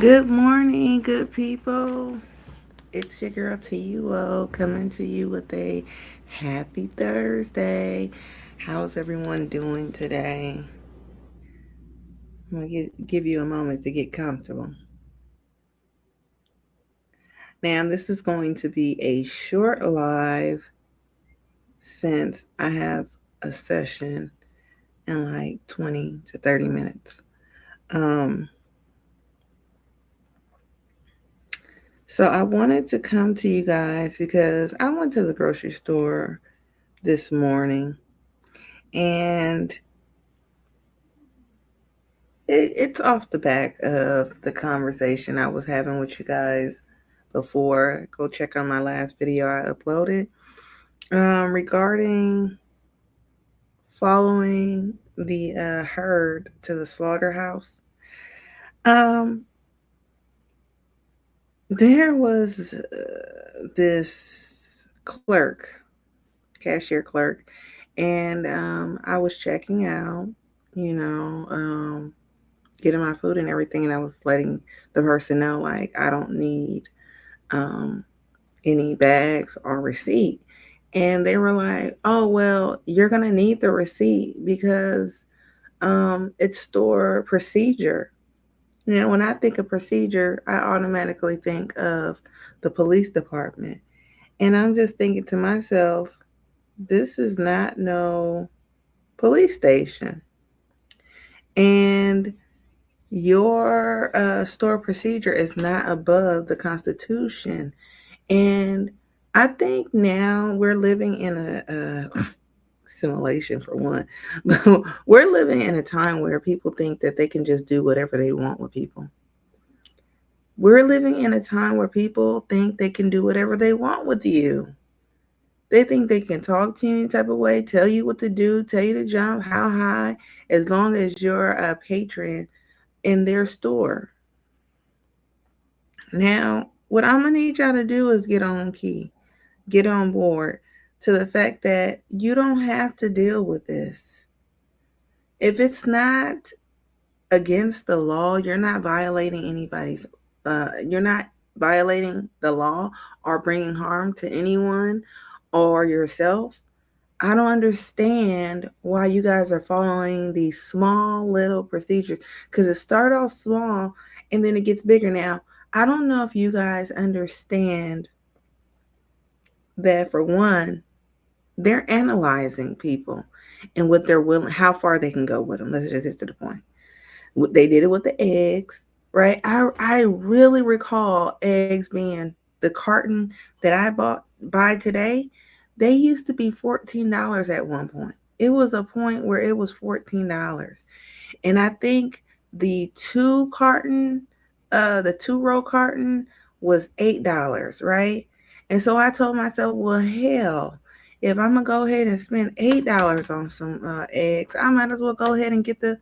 Good morning, good people. It's your girl T.U.O coming to you with a happy Thursday. How's everyone doing today? I'm going to give you a moment to get comfortable. Now, this is going to be a short live since I have a session in like 20 to 30 minutes. Um, so I wanted to come to you guys because I went to the grocery store this morning and it's off the back of the conversation I was having with you guys before. Go check on my last video I uploaded regarding following the herd to the slaughterhouse. Um, there was this cashier clerk, and I was checking out, you know, getting my food and everything, and I was letting the person know, like, I don't need um, any bags or receipt. And they were like, oh, well, you're going to need the receipt because it's store procedure. When I think of procedure, I automatically think of the police department. And I'm just thinking to myself, this is not no police station. And your store procedure is not above the Constitution. And I think now we're living in a simulation for one, but we're living in a time where people think that they can just do whatever they want with people. We're living in a time where people think they can do whatever they want with you. They think they can talk to you any type of way, tell you what to do, tell you to jump, how high, as long as you're a patron in their store. Now, what I'm going to need y'all to do is get on board to the fact that you don't have to deal with this. If it's not against the law, you're not violating you're not violating the law or bringing harm to anyone or yourself. I don't understand why you guys are following these small little procedures, because it starts off small and then it gets bigger. Now, I don't know if you guys understand that, for one, they're analyzing people and what they're willing, how far they can go with them. Let's just get to the point. They did it with the eggs, right? I really recall eggs being the carton that I buy today. They used to be $14 at one point. It was a point where it was $14, and I think the 2-row carton was $8, right? And so I told myself, well, hell, if I'm gonna go ahead and spend $8 on some eggs, I might as well go ahead and get the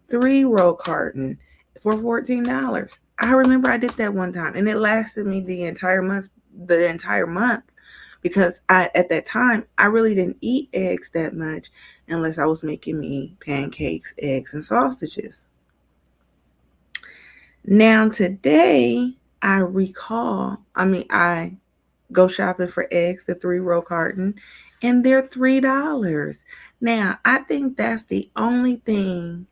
3-row carton for $14. I remember I did that one time, and it lasted me the entire month. Because at that time I really didn't eat eggs that much unless I was making me pancakes, eggs, and sausages. Now today I go shopping for eggs, the 3-row carton, and they're $3. Now I think that's the only thing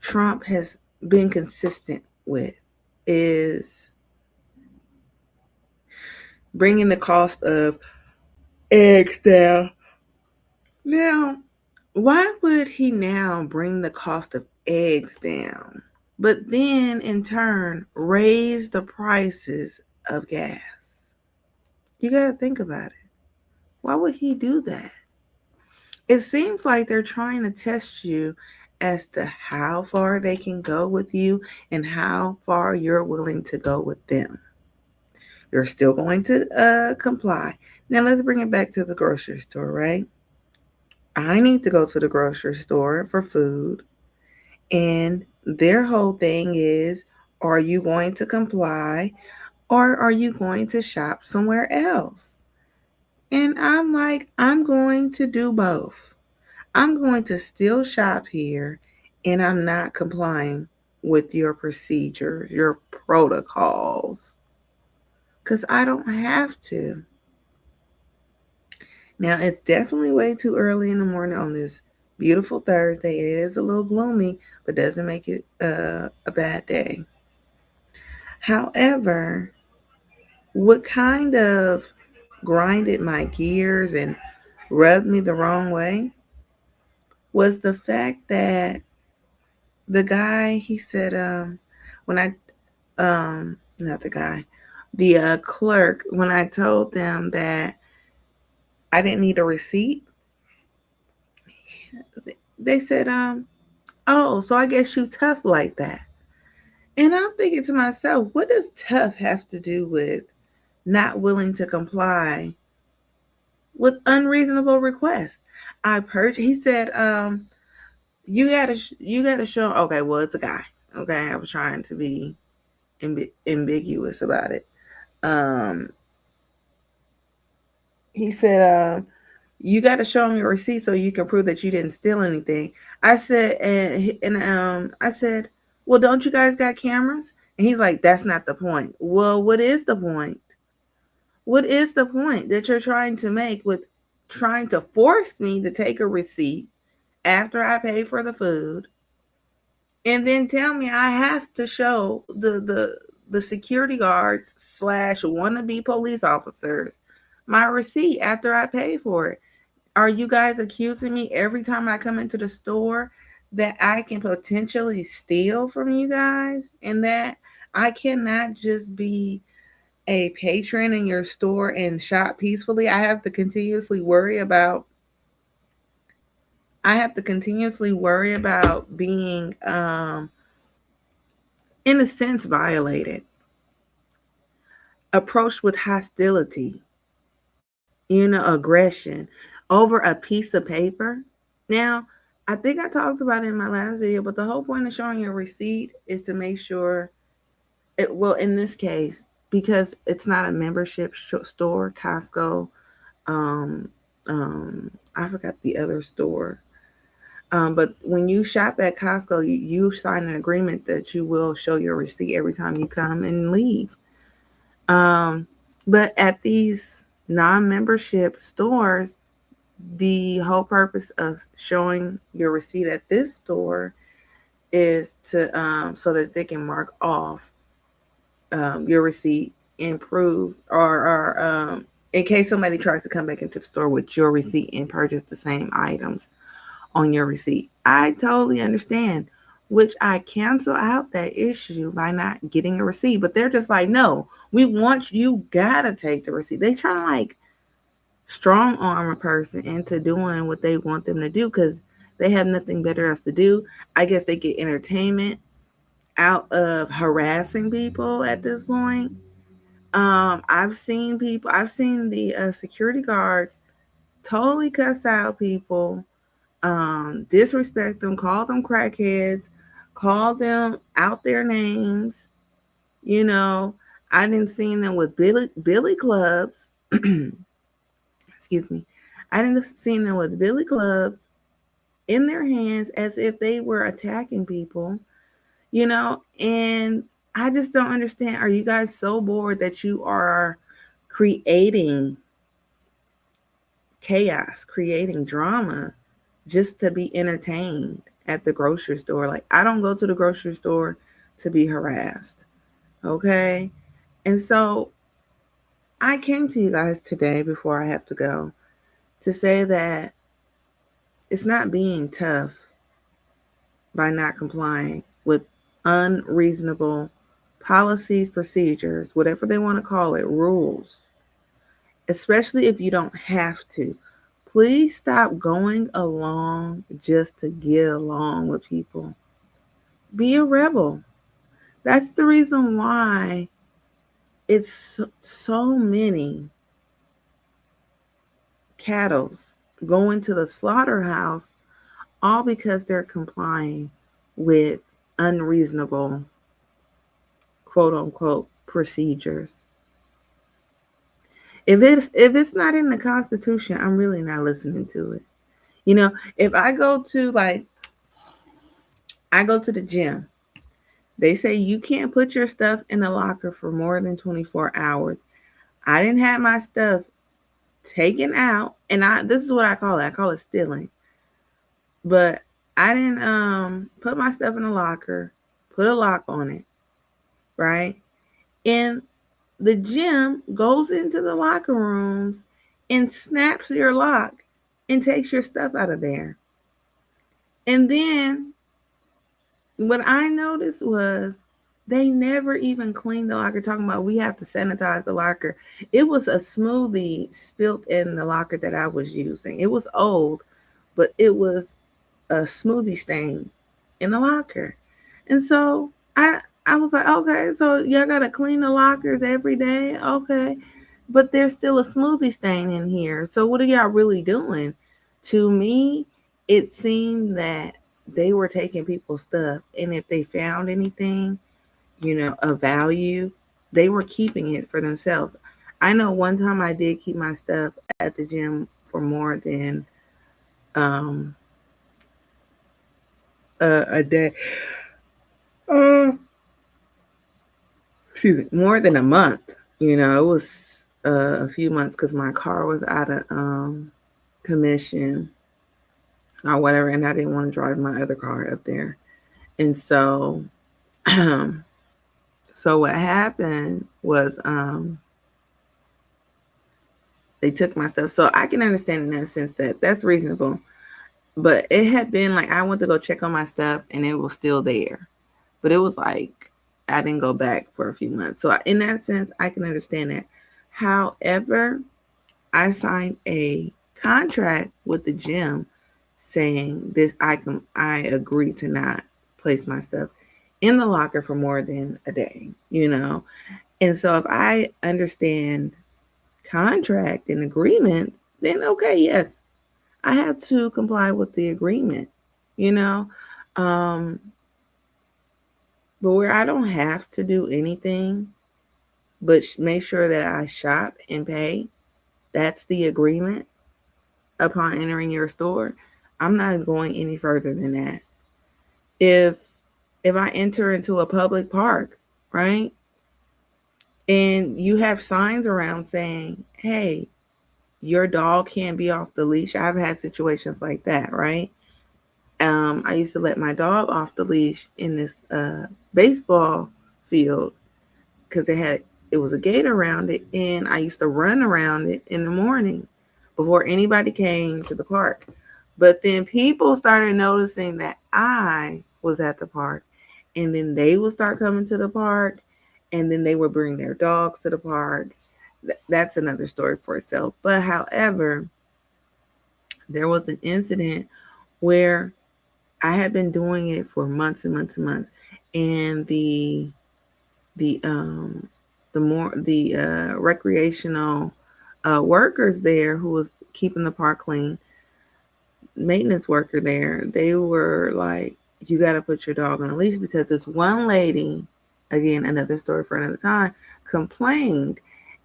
Trump has been consistent with, is bringing the cost of eggs down. Now, why would he now bring the cost of eggs down, but then in turn raise the prices of gas? You got to think about it. Why would he do that? It seems like they're trying to test you as to how far they can go with you and how far you're willing to go with them. You're still going to comply. Now let's bring it back to the grocery store, right? I need to go to the grocery store for food, and their whole thing is, are you going to comply or are you going to shop somewhere else? And I'm like, I'm going to do both. I'm going to still shop here, and I'm not complying with your procedures, your protocols, because I don't have to. Now, it's definitely way too early in the morning on this beautiful Thursday. It is a little gloomy, but doesn't make it a bad day. However, what kind of grinded my gears and rubbed me the wrong way was the fact that the guy, he said, when I, not the guy, the clerk, when I told them that I didn't need a receipt, they said, oh, so I guess you tough like that. And I'm thinking to myself, what does tough have to do with not willing to comply with unreasonable requests? He said, you gotta show. Okay, well, it's a guy. Okay, I was trying to be ambiguous about it. Um, he said, you got to show him your receipt so you can prove that you didn't steal anything. I said, I said, well, don't you guys got cameras? And he's like, that's not the point. Well, what is the point? What is the point that you're trying to make with trying to force me to take a receipt after I pay for the food, and then tell me I have to show the security guards slash wannabe police officers my receipt after I pay for it? Are you guys accusing me every time I come into the store that I can potentially steal from you guys, and that I cannot just be a patron in your store and shop peacefully? I have to continuously worry about being in a sense violated, approached with hostility, aggression over a piece of paper. Now, I think I talked about it in my last video, but the whole point of showing your receipt is to make sure well, in this case, because it's not a membership store, Costco, um, I forgot the other store. But when you shop at Costco, you sign an agreement that you will show your receipt every time you come and leave. But at these non-membership stores, the whole purpose of showing your receipt at this store is to so that they can mark off your receipt, improve, or in case somebody tries to come back into the store with your receipt and purchase the same items on your receipt. I totally understand, which I cancel out that issue by not getting a receipt. But they're just like, no, we want you gotta take the receipt. They try to like strong arm a person into doing what they want them to do because they have nothing better else to do. I guess they get entertainment out of harassing people at this point. I've seen the security guards totally cuss out people, disrespect them, call them crackheads, call them out their names. You know, I didn't see them with billy clubs. Excuse me. I didn't see them with billy clubs in their hands as if they were attacking people. And I just don't understand. Are you guys so bored that you are creating chaos, creating drama just to be entertained at the grocery store? Like, I don't go to the grocery store to be harassed. Okay? And so I came to you guys today before I have to go to say that it's not being tough by not complying with unreasonable policies, procedures, whatever they want to call it, rules, especially if you don't have to. Please stop going along just to get along with people. Be a rebel. That's the reason why it's so many cattle going to the slaughterhouse, all because they're complying with unreasonable, quote unquote, procedures. If it's not in the Constitution, I'm really not listening to it. If I go to the gym They say you can't put your stuff in a locker for more than 24 hours. I didn't have my stuff taken out, and this is what I call it. I call it stealing. But I didn't put my stuff in a locker, put a lock on it, right? And the gym goes into the locker rooms and snaps your lock and takes your stuff out of there. And then what I noticed was they never even cleaned the locker. Talking about we have to sanitize the locker. It was a smoothie spilt in the locker that I was using. It was old, but it was a smoothie stain in the locker. And so I was like, okay, so y'all gotta clean the lockers every day, okay, but there's still a smoothie stain in here. So what are y'all really doing? To me, it seemed that they were taking people's stuff, and if they found anything, of value, they were keeping it for themselves. I know one time I did keep my stuff at the gym for more than um a day. Uh, Excuse me, more than a month. It was a few months because my car was out of commission or whatever, and I didn't want to drive my other car up there. And so, so what happened was they took my stuff. So I can understand in that sense that that's reasonable. But it had been like I went to go check on my stuff and it was still there. But it was like I didn't go back for a few months. So in that sense, I can understand that. However, I signed a contract with the gym saying this I agree to not place my stuff in the locker for more than a day. And so if I understand contract and agreements, then okay, yes, I have to comply with the agreement, you know. Um, but where I don't have to do anything but make sure that I shop and pay, that's the agreement upon entering your store. I'm not going any further than that. If I enter into a public park, right? And you have signs around saying, "Hey, your dog can't be off the leash." I've had situations like that, right? I used to let my dog off the leash in this baseball field because it was a gate around it, and I used to run around it in the morning before anybody came to the park. But then people started noticing that I was at the park, and then they would start coming to the park, and then they would bring their dogs to the park. That's another story for itself. But however, there was an incident where I had been doing it for months and months and months, and the recreational workers there who was keeping the park clean, maintenance worker there, they were like, "You got to put your dog on a leash," because this one lady, again, another story for another time, complained,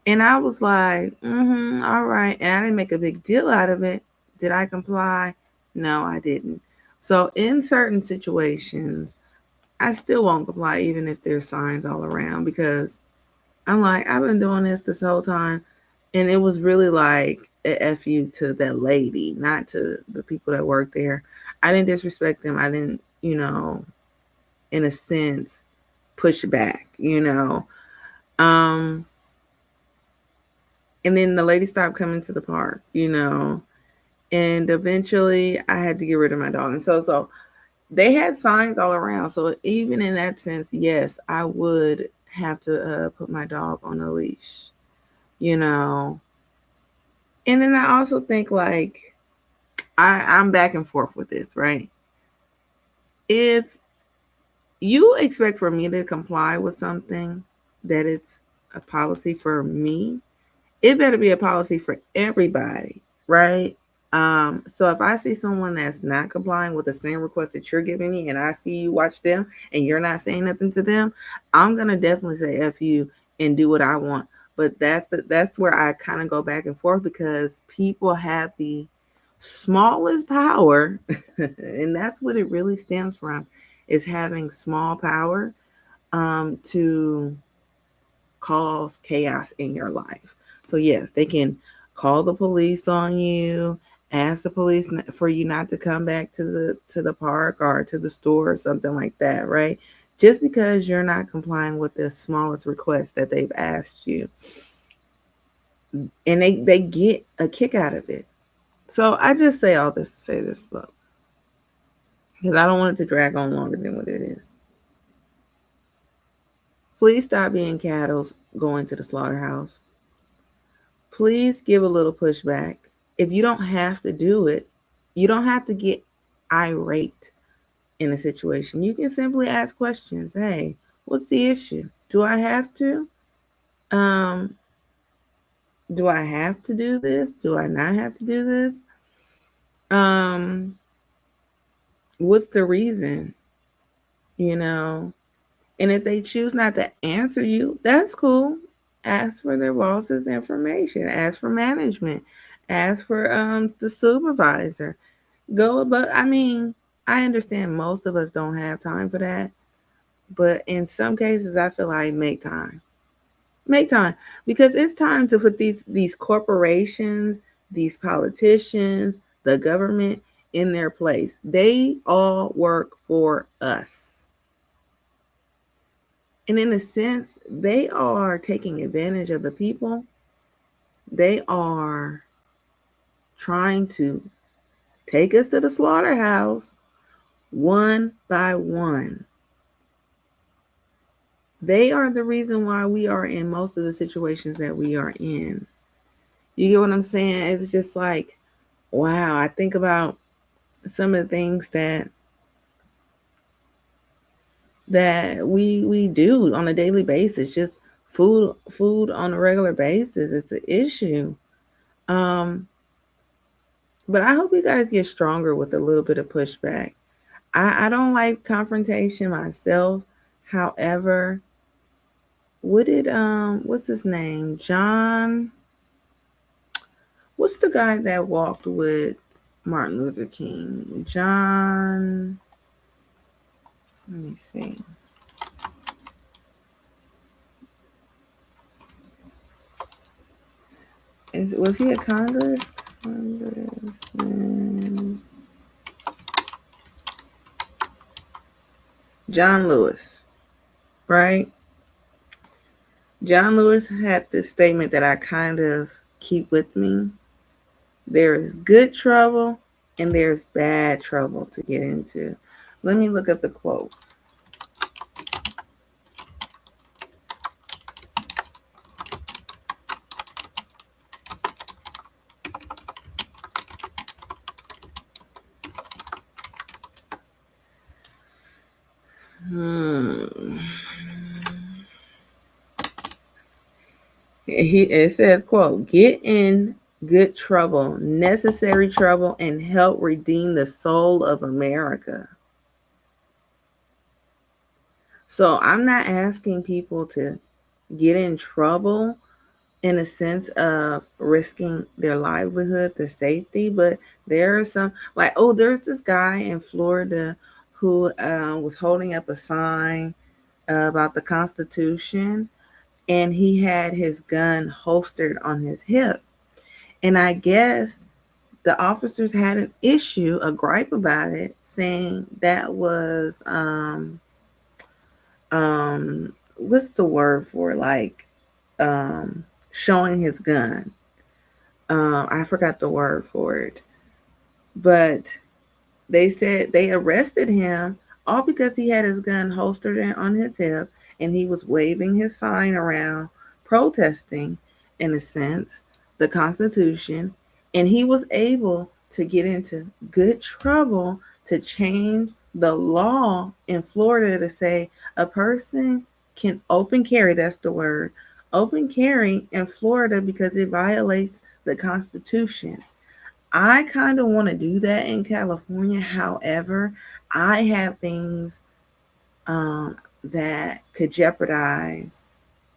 and I was like, all right, and I didn't make a big deal out of it. Did I comply? No, I didn't. So in certain situations, I still won't comply even if there's signs all around, because I'm like, I've been doing this whole time. And it was really like a F you to that lady, not to the people that work there. I didn't disrespect them. I didn't, in a sense, push back. Um, and then the lady stopped coming to the park. And eventually I had to get rid of my dog. And so they had signs all around. So even in that sense, yes, I would have to put my dog on a leash. And then I also think like I'm back and forth with this, right? If you expect for me to comply with something that it's a policy for me, it better be a policy for everybody, right? So if I see someone that's not complying with the same request that you're giving me, and I see you watch them and you're not saying nothing to them, I'm gonna definitely say F you and do what I want. But that's where I kind of go back and forth, because people have the smallest power, and that's what it really stems from, is having small power. to cause chaos in your life. So yes, they can call the police on you, ask the police for you not to come back to the park or to the store or something like that, right? Just because you're not complying with the smallest request that they've asked you. And they get a kick out of it. So I just say all this to say this, look, because I don't want it to drag on longer than what it is. Please stop being cattle going to the slaughterhouse. Please give a little pushback. If you don't have to do it, you don't have to get irate in a situation. You can simply ask questions. Hey, what's the issue? Do I have to? Um, do I have to do this? Do I not have to do this? Um, what's the reason? You know, and if they choose not to answer you, that's cool. Ask for their boss's information. Ask for management. Ask for the supervisor. Go above. I mean, I understand most of us don't have time for that, but in some cases, I feel like make time, because it's time to put these corporations, these politicians, the government in their place. They all work for us. And in a sense, they are taking advantage of the people. They are trying to take us to the slaughterhouse one by one. They are the reason why we are in most of the situations that we are in. You get what I'm saying? It's just like, wow, I think about some of the things that we do on a daily basis. Just food on a regular basis. It's an issue. Um, but I hope you guys get stronger with a little bit of pushback. I don't like confrontation myself. However, what's his name? What's the guy that walked with Martin Luther King? John, let me see. Was he a congressman? John Lewis, right? John Lewis had this statement that I kind of keep with me. There is good trouble and there's bad trouble to get into. Let me look up the quote. It says, quote, get in good trouble, necessary trouble, and help redeem the soul of America. So I'm not asking people to get in trouble in a sense of risking their livelihood, their safety, but there are some, like, oh, there's this guy in Florida who was holding up a sign about the Constitution, and he had his gun holstered on his hip. And I guess the officers had an issue, a gripe about it, saying that was what's the word for, like, showing his gun. I forgot the word for it. But they said they arrested him all because he had his gun holstered on his hip and he was waving his sign around, protesting, in a sense, the Constitution. And he was able to get into good trouble to change the law in Florida to say a person can open carry, that's the word, open carry in Florida because it violates the Constitution. I kind of want to do that in California. However, I have things that could jeopardize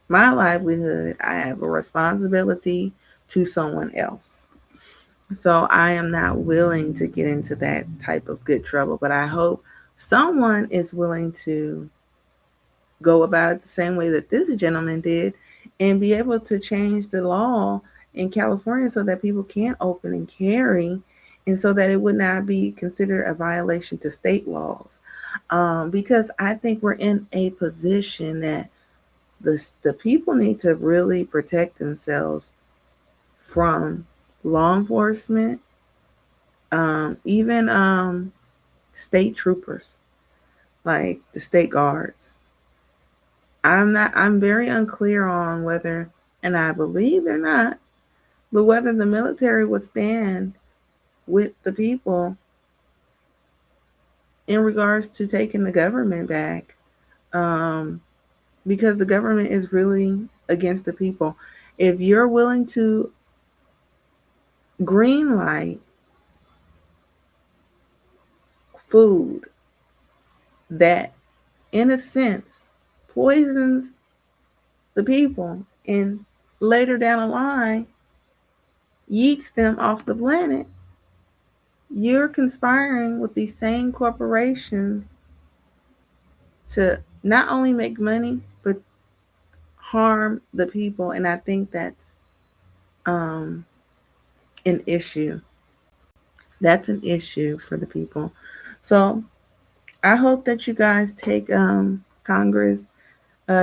my livelihood. I have a responsibility to someone else. So I am not willing to get into that type of good trouble. But I hope someone is willing to go about it the same way that this gentleman did and be able to change the law in California so that people can't open and carry, and so that it would not be considered a violation to state laws. Because I think we're in a position that the people need to really protect themselves from law enforcement, even state troopers, like the state guards. I'm very unclear on whether, and I believe they're not, but whether the military would stand with the people in regards to taking the government back. Um, because the government is really against the people. If you're willing to green light food that, in a sense, poisons the people and later down the line yeets them off the planet, you're conspiring with these same corporations to not only make money but harm the people. And I think that's um, an issue. That's an issue for the people. So I hope that you guys take Congress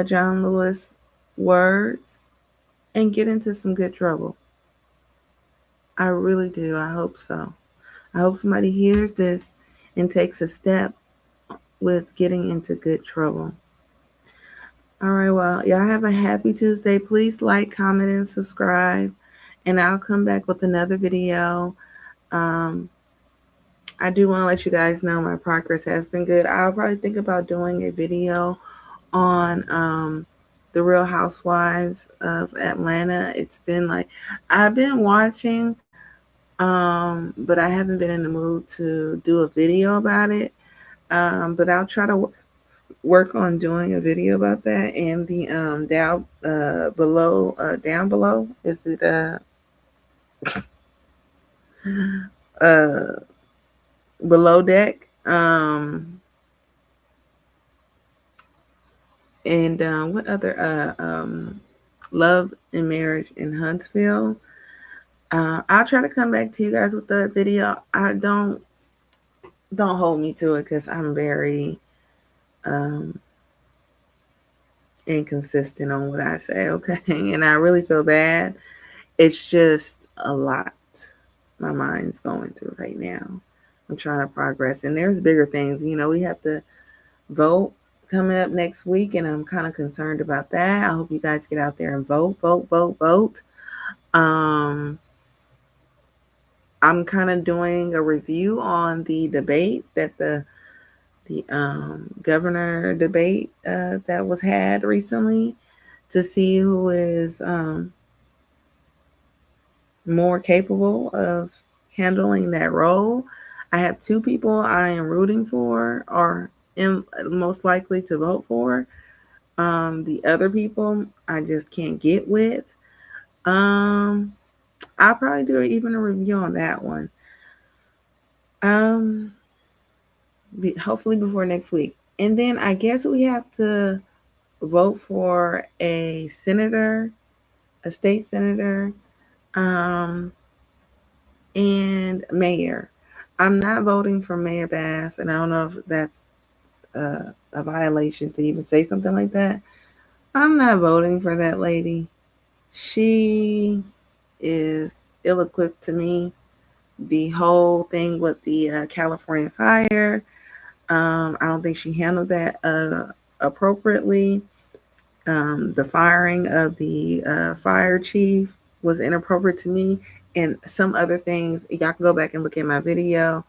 John Lewis words and get into some good trouble. I really do. I hope so. I hope somebody hears this and takes a step with getting into good trouble. All right, well, y'all have a happy Tuesday. Please like, comment, and subscribe. And I'll come back with another video. Um, I do want to let you guys know my progress has been good. I'll probably think about doing a video on the Real Housewives of Atlanta. It's been like, I've been watching, but I haven't been in the mood to do a video about it. But I'll try to work on doing a video about that. And the down below, is it uh below deck? And what other Love and Marriage in Huntsville. I'll try to come back to you guys with the video. I don't hold me to it because I'm very inconsistent on what I say, okay? And I really feel bad. It's just a lot my mind's going through right now. I'm trying to progress, and there's bigger things. You know, we have to vote coming up next week, and I'm kind of concerned about that. I hope you guys get out there and vote, vote, vote, vote. I'm kind of doing a review on the debate that the governor debate that was had recently, to see who is more capable of handling that role. I have two people I am rooting for, or most likely to vote for. The other people I just can't get with. I'll probably do even a review on that one. Hopefully before next week. And then I guess we have to vote for a senator, a state senator, and mayor. I'm not voting for Mayor Bass, and I don't know if that's a violation to even say something like that. I'm not voting for that lady. She is ill equipped to me. The whole thing with the California fire, I don't think she handled that appropriately. The firing of the fire chief was inappropriate to me, and some other things. Y'all can go back and look at my video.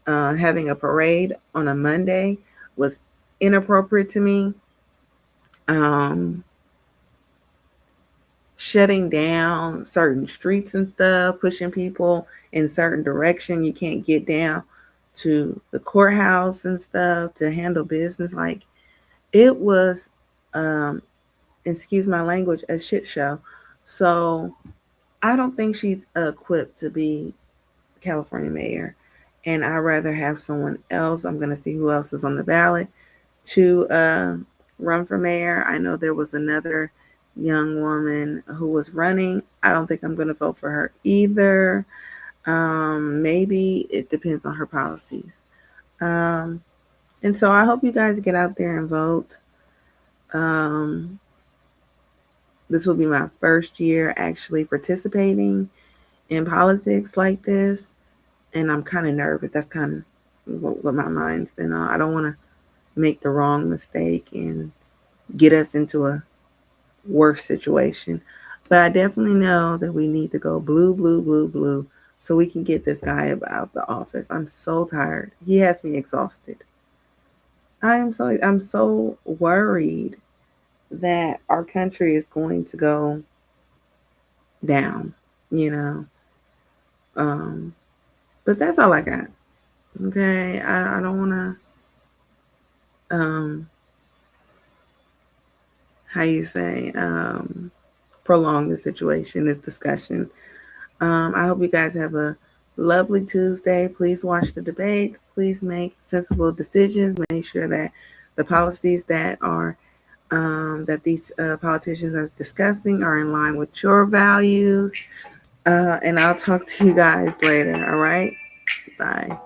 Having a parade on a Monday was inappropriate to me. Shutting down certain streets and stuff, pushing people in certain direction. You can't get down to the courthouse and stuff to handle business. Like, it was, excuse my language, a shit show. So I don't think she's equipped to be California mayor, and I'd rather have someone else. I'm going to see who else is on the ballot to run for mayor. I know there was another young woman who was running. I don't think I'm going to vote for her either. Maybe it depends on her policies. Um, and so I hope you guys get out there and vote. Um, this will be my first year actually participating in politics like this, and I'm kind of nervous. That's kind of what my mind's been on. I don't want to make the wrong mistake and get us into a worse situation. But I definitely know that we need to go blue, blue, blue, blue so we can get this guy out the office. I'm so tired. He has me exhausted. I'm so worried that our country is going to go down, you know. Um, but that's all I got. Okay, I don't want to how you say prolong the situation, this discussion. I hope you guys have a lovely Tuesday. Please watch the debates. Please make sensible decisions. Make sure that the policies that are that these politicians are discussing are in line with your values. And I'll talk to you guys later. All right. Bye.